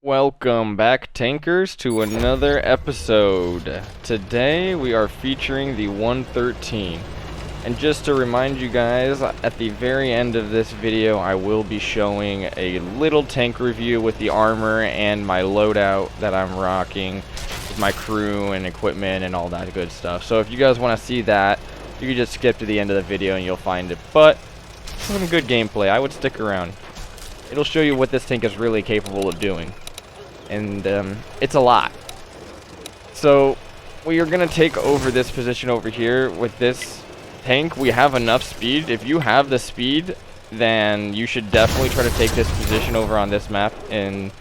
Welcome back, tankers, to another episode. Today we are featuring the 113. And just to remind you guys, at the very end of this video I will be showing a little tank review with the armor and my loadout that I'm rocking with my crew and equipment and all that good stuff. So if you guys want to see that, you can just skip to the end of the video and you'll find it. But some good gameplay. I would stick around. It'll show you what this tank is really capable of doing. And it's a lot. So we are going to take over this position over here with this tank. We have enough speed. If you have the speed, then you should definitely try to take this position over on this map, and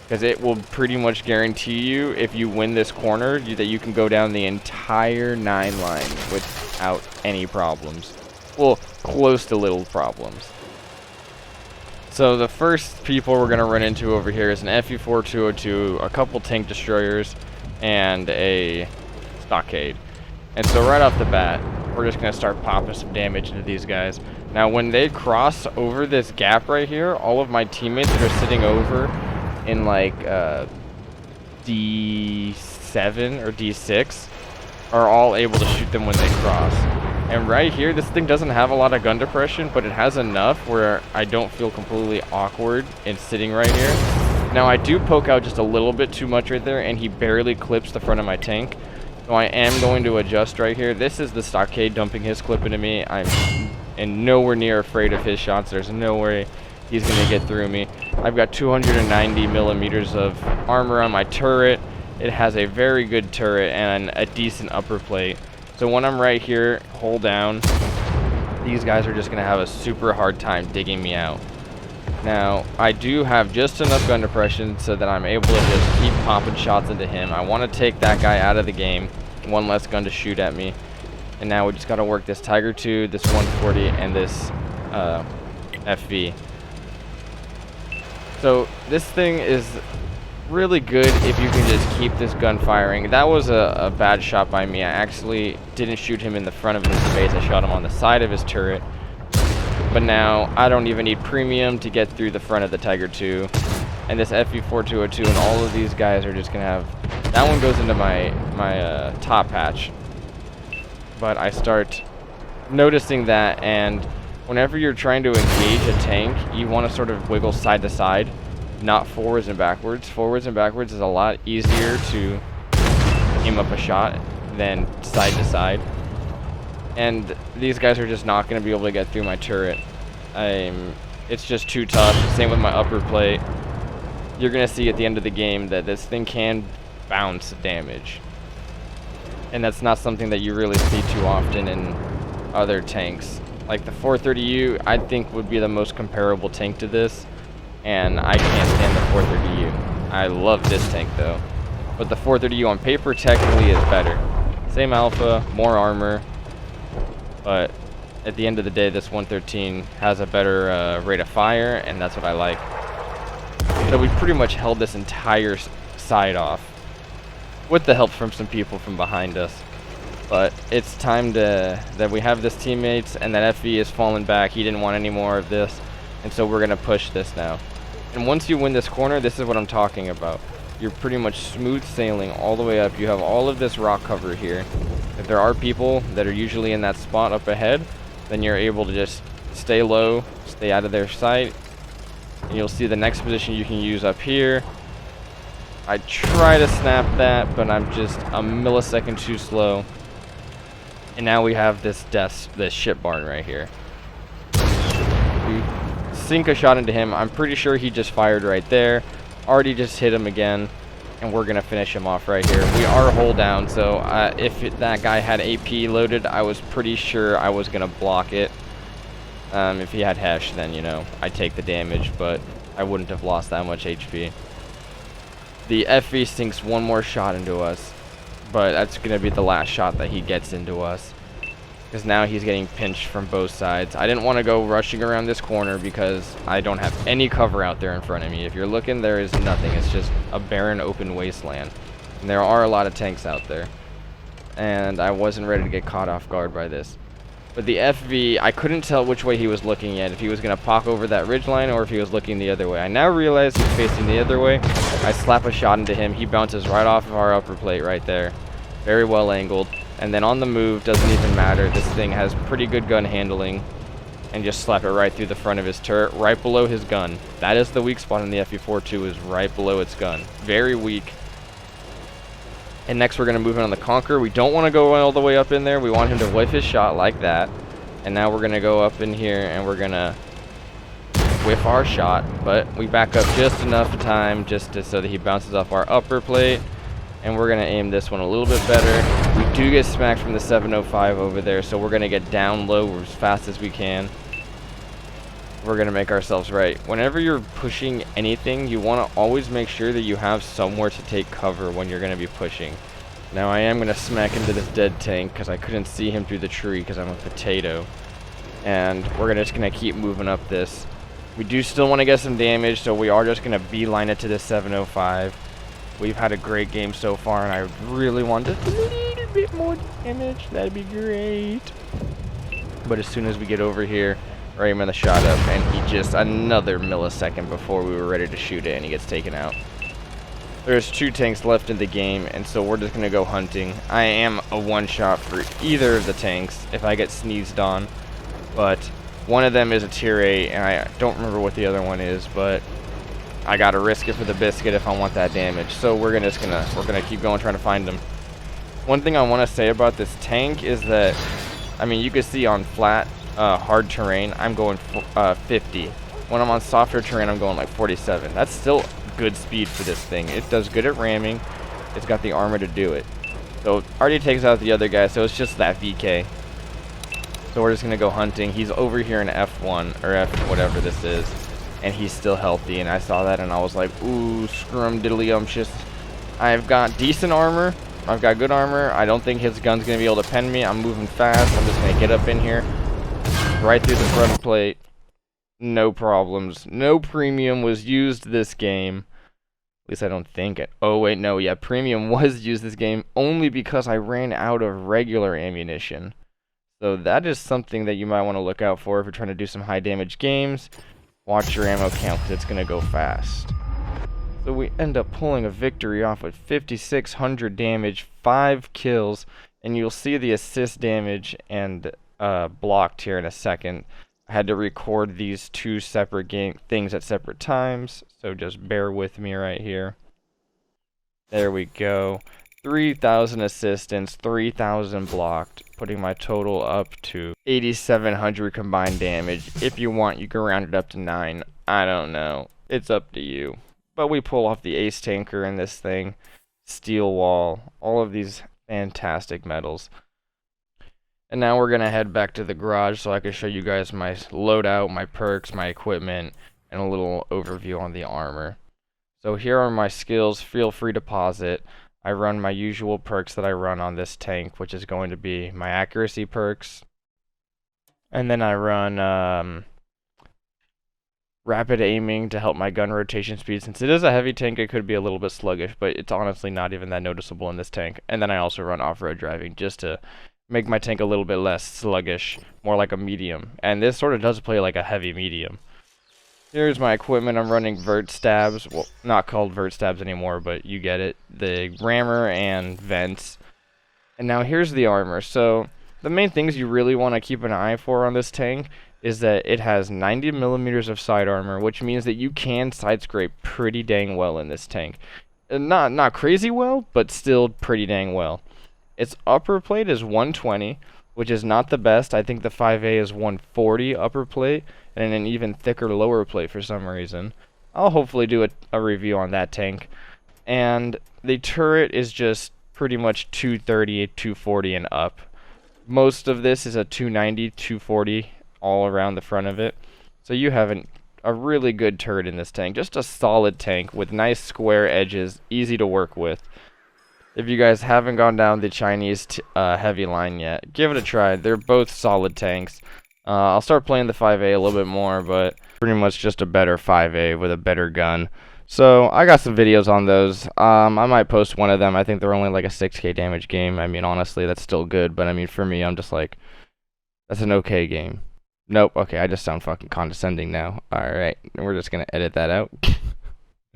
because it will pretty much guarantee you, if you win this corner, that you can go down the entire 9 line without any problems. Well, close to little problems. So the first people we're going to run into over here is an FE-4202, a couple tank destroyers, and a stockade. And so right off the bat, we're just going to start popping some damage into these guys. Now when they cross over this gap right here, all of my teammates that are sitting over in like D7 or D6 are all able to shoot them when they cross. And right here, this thing doesn't have a lot of gun depression, but it has enough where I don't feel completely awkward in sitting right here. Now, I do poke out just a little bit too much right there, and he barely clips the front of my tank. So I am going to adjust right here. This is the stockade dumping his clip into me. I'm nowhere near afraid of his shots. There's no way he's going to get through me. I've got 290 millimeters of armor on my turret. It has a very good turret and a decent upper plate. So when I'm right here, hold down, these guys are just going to have a super hard time digging me out. Now, I do have just enough gun depression so that I'm able to just keep popping shots into him. I want to take that guy out of the game. One less gun to shoot at me. And now we just got to work this Tiger 2, this 140, and this FV. So this thing is really good if you can just keep this gun firing. That was a bad shot by me. I actually didn't shoot him in the front of his face. I shot him on the side of his turret. But now I don't even need premium to get through the front of the Tiger 2. And this FE-4202 and all of these guys are just gonna have, that one goes into my top patch. But I start noticing that, and whenever you're trying to engage a tank, you want to sort of wiggle side to side, not forwards and backwards. Forwards and backwards is a lot easier to aim up a shot than side to side. And these guys are just not going to be able to get through my turret. It's just too tough. Same with my upper plate. You're going to see at the end of the game that this thing can bounce damage. And that's not something that you really see too often in other tanks. Like the 430U, I think would be the most comparable tank to this. And I can't stand the 430U. I love this tank though. But the 430U on paper technically is better. Same alpha, more armor. But at the end of the day, this 113 has a better rate of fire, and that's what I like. So we pretty much held this entire side off, with the help from some people from behind us. But it's time that we have this teammates, and that FE is falling back. He didn't want any more of this, and so we're going to push this now. And once you win this corner, this is what I'm talking about. You're pretty much smooth sailing all the way up. You have all of this rock cover here. If there are people that are usually in that spot up ahead, then you're able to just stay low, stay out of their sight. And you'll see the next position you can use up here. I try to snap that, but I'm just a millisecond too slow. And now we have this ship barn right here. We sink a shot into him. I'm pretty sure he just fired right there. Already just hit him again, and we're gonna finish him off right here. We are hull down, so if that guy had AP loaded, I was pretty sure I was gonna block it. If he had Hesh, then you know I'd take the damage, but I wouldn't have lost that much HP. The FE sinks one more shot into us, but that's gonna be the last shot that he gets into us, because now he's getting pinched from both sides. I didn't want to go rushing around this corner because I don't have any cover out there in front of me. If you're looking, there is nothing. It's just a barren open wasteland. And there are a lot of tanks out there. And I wasn't ready to get caught off guard by this. But the FV, I couldn't tell which way he was looking at, if he was going to pop over that ridgeline or if he was looking the other way. I now realize he's facing the other way. I slap a shot into him. He bounces right off of our upper plate right there. Very well angled. And then on the move, doesn't even matter. This thing has pretty good gun handling. And just slap it right through the front of his turret, right below his gun. That is the weak spot in the FV-42, is right below its gun. Very weak. And next we're going to move in on the Conqueror. We don't want to go all the way up in there. We want him to whiff his shot like that. And now we're going to go up in here and we're going to whiff our shot. But we back up just enough time so that he bounces off our upper plate. And we're going to aim this one a little bit better. We do get smacked from the 705 over there, so we're going to get down low as fast as we can. We're going to make ourselves right. Whenever you're pushing anything, you want to always make sure that you have somewhere to take cover when you're going to be pushing. Now I am going to smack into this dead tank because I couldn't see him through the tree because I'm a potato. And we're just going to keep moving up this. We do still want to get some damage, so we are just going to beeline it to the 705. We've had a great game so far, and I really want just a little bit more damage. That'd be great. But as soon as we get over here, we're aiming the shot up, and he just another millisecond before we were ready to shoot it, and he gets taken out. There's 2 tanks left in the game, and so we're just going to go hunting. I am a one-shot for either of the tanks if I get sneezed on, but one of them is a tier 8, and I don't remember what the other one is, but I gotta risk it for the biscuit if I want that damage. So we're gonna keep going trying to find him. One thing I want to say about this tank is that, I mean, you can see on flat, hard terrain, I'm going 50. When I'm on softer terrain, I'm going like 47. That's still good speed for this thing. It does good at ramming. It's got the armor to do it. So already takes out the other guy. So it's just that VK. So we're just gonna go hunting. He's over here in F1 or F whatever this is. And he's still healthy, and I saw that and I was like, ooh, scrum diddly-umptious. I've got decent armor. I've got good armor. I don't think his gun's going to be able to pen me. I'm moving fast. I'm just going to get up in here. Right through the front plate. No problems. No premium was used this game. At least I don't think it. Oh, wait, no. Yeah, premium was used this game only because I ran out of regular ammunition. So that is something that you might want to look out for if you're trying to do some high damage games. Watch your ammo count because it's going to go fast. So we end up pulling a victory off with 5,600 damage, 5 kills, and you'll see the assist damage and blocked here in a second. I had to record these 2 separate things at separate times, so just bear with me right here. There we go. 3,000 assistance, 3,000 blocked, putting my total up to 8,700 combined damage. If you want, you can round it up to 9. I don't know. It's up to you. But we pull off the ace tanker in this thing, steel wall, all of these fantastic medals. And now we're going to head back to the garage so I can show you guys my loadout, my perks, my equipment, and a little overview on the armor. So here are my skills. Feel free to pause it. I run my usual perks that I run on this tank, which is going to be my accuracy perks. And then I run rapid aiming to help my gun rotation speed. Since it is a heavy tank, it could be a little bit sluggish, but it's honestly not even that noticeable in this tank. And then I also run off-road driving just to make my tank a little bit less sluggish, more like a medium. And this sort of does play like a heavy medium. Here's my equipment. I'm running vert stabs. Well, not called vert stabs anymore, but you get it. The rammer and vents. And now here's the armor. So the main things you really want to keep an eye for on this tank is that it has 90 millimeters of side armor, which means that you can side scrape pretty dang well in this tank. Not crazy well, but still pretty dang well. Its upper plate is 120, which is not the best. I think the 5A is 140 upper plate, and an even thicker lower plate for some reason. I'll hopefully do a review on that tank. And the turret is just pretty much 230, 240 and up. Most of this is a 290, 240 all around the front of it. So you have a really good turret in this tank. Just a solid tank with nice square edges, easy to work with. If you guys haven't gone down the Chinese heavy line yet, give it a try. They're both solid tanks. I'll start playing the 5A a little bit more, but pretty much just a better 5A with a better gun. So I got some videos on those. I might post one of them. I think they're only like a 6K damage game. I mean, honestly, that's still good. But I mean, for me, I'm just like, That's an okay game. Nope. Okay, I just sound fucking condescending now. Alright, we're just gonna edit that out.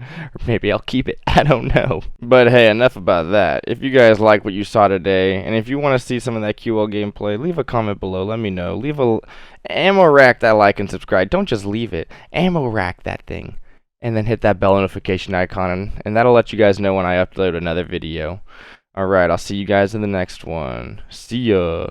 Or maybe I'll keep it. I don't know. But hey, enough about that. If you guys like what you saw today, and if you want to see some of that QL gameplay, leave a comment below. Let me know. Leave a ammo rack that like and subscribe. Don't just leave it. Ammo rack that thing. And then hit that bell notification icon, and that'll let you guys know when I upload another video. Alright, I'll see you guys in the next one. See ya.